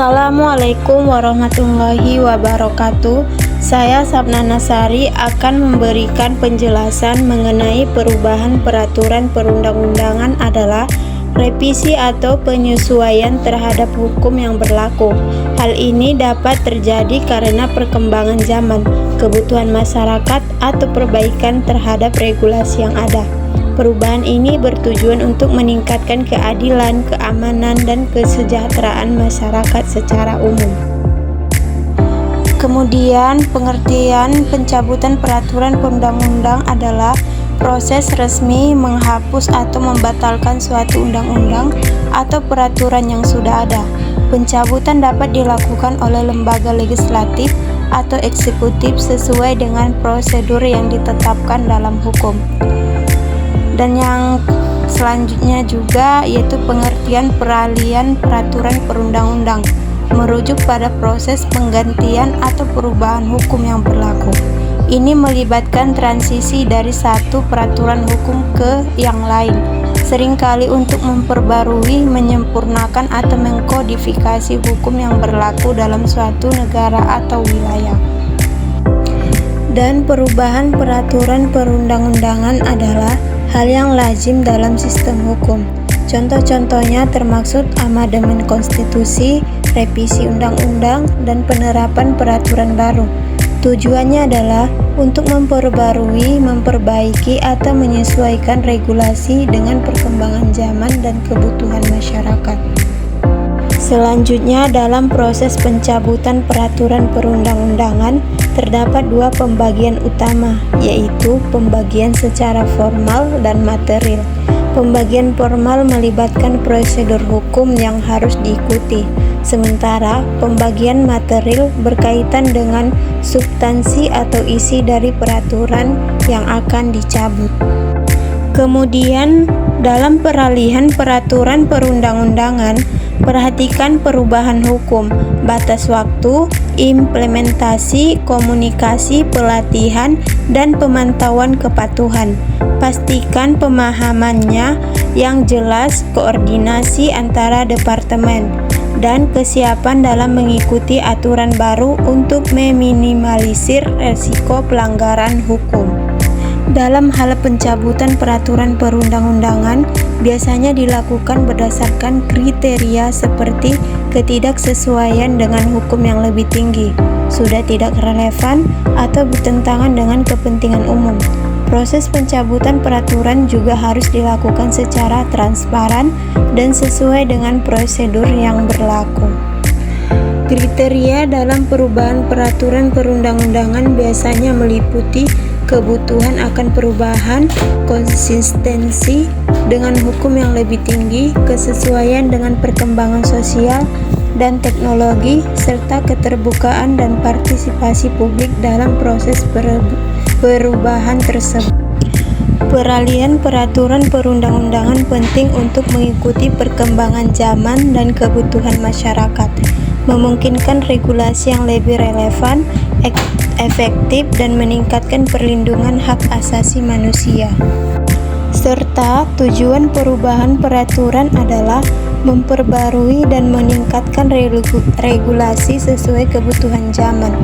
Assalamualaikum warahmatullahi wabarakatuh. Saya Sapna Nasari akan memberikan penjelasan mengenai perubahan peraturan perundang-undangan adalah revisi atau penyesuaian terhadap hukum yang berlaku. Hal ini dapat terjadi karena perkembangan zaman, kebutuhan masyarakat, atau perbaikan terhadap regulasi yang ada. Perubahan ini bertujuan untuk meningkatkan keadilan, keamanan, dan kesejahteraan masyarakat secara umum. Kemudian, pengertian pencabutan peraturan perundang-undang adalah proses resmi menghapus atau membatalkan suatu undang-undang atau peraturan yang sudah ada. Pencabutan dapat dilakukan oleh lembaga legislatif atau eksekutif sesuai dengan prosedur yang ditetapkan dalam hukum. Dan yang selanjutnya juga yaitu pengertian peralihan peraturan perundang-undang merujuk pada proses penggantian atau perubahan hukum yang berlaku. Ini melibatkan transisi dari satu peraturan hukum ke yang lain, seringkali untuk memperbarui, menyempurnakan, atau mengkodifikasi hukum yang berlaku dalam suatu negara atau wilayah. Dan perubahan peraturan perundang-undangan adalah hal yang lazim dalam sistem hukum. Contoh-contohnya termaksud amandemen konstitusi, revisi undang-undang, dan penerapan peraturan baru. Tujuannya adalah untuk memperbarui, memperbaiki, atau menyesuaikan regulasi dengan perkembangan zaman dan kebutuhan masyarakat. Selanjutnya, dalam proses pencabutan peraturan perundang-undangan terdapat dua pembagian utama, yaitu pembagian secara formal dan material. Pembagian formal melibatkan prosedur hukum yang harus diikuti, sementara pembagian material berkaitan dengan substansi atau isi dari peraturan yang akan dicabut. Kemudian, dalam peralihan peraturan perundang-undangan, perhatikan perubahan hukum, batas waktu, implementasi, komunikasi, pelatihan, dan pemantauan kepatuhan. Pastikan pemahamannya yang jelas, koordinasi antara departemen, dan kesiapan dalam mengikuti aturan baru untuk meminimalisir risiko pelanggaran hukum. Dalam hal pencabutan peraturan perundang-undangan biasanya dilakukan berdasarkan kriteria seperti ketidaksesuaian dengan hukum yang lebih tinggi, sudah tidak relevan, atau bertentangan dengan kepentingan umum. Proses pencabutan peraturan juga harus dilakukan secara transparan dan sesuai dengan prosedur yang berlaku. Kriteria dalam perubahan peraturan perundang-undangan biasanya meliputi kebutuhan akan perubahan, konsistensi dengan hukum yang lebih tinggi, kesesuaian dengan perkembangan sosial dan teknologi, serta keterbukaan dan partisipasi publik dalam proses perubahan tersebut. Peralihan peraturan perundang-undangan penting untuk mengikuti perkembangan zaman dan kebutuhan masyarakat, memungkinkan regulasi yang lebih relevan, efektif, dan meningkatkan perlindungan hak asasi manusia. Serta tujuan perubahan peraturan adalah memperbarui dan meningkatkan regulasi sesuai kebutuhan zaman.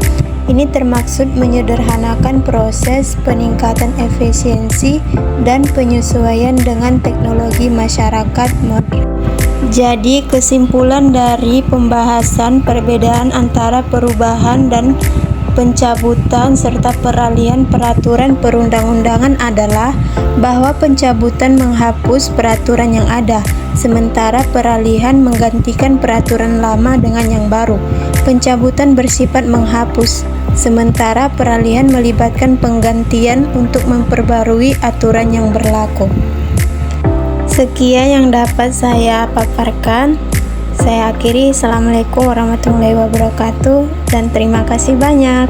Ini termaksud menyederhanakan proses peningkatan efisiensi dan penyesuaian dengan teknologi masyarakat modern. Jadi, kesimpulan dari pembahasan perbedaan antara perubahan dan pencabutan serta peralihan peraturan perundang-undangan adalah bahwa pencabutan menghapus peraturan yang ada, sementara peralihan menggantikan peraturan lama dengan yang baru. Pencabutan bersifat menghapus, sementara peralihan melibatkan penggantian untuk memperbarui aturan yang berlaku. Sekian yang dapat saya paparkan. Saya akhiri. Assalamualaikum warahmatullahi wabarakatuh, dan terima kasih banyak.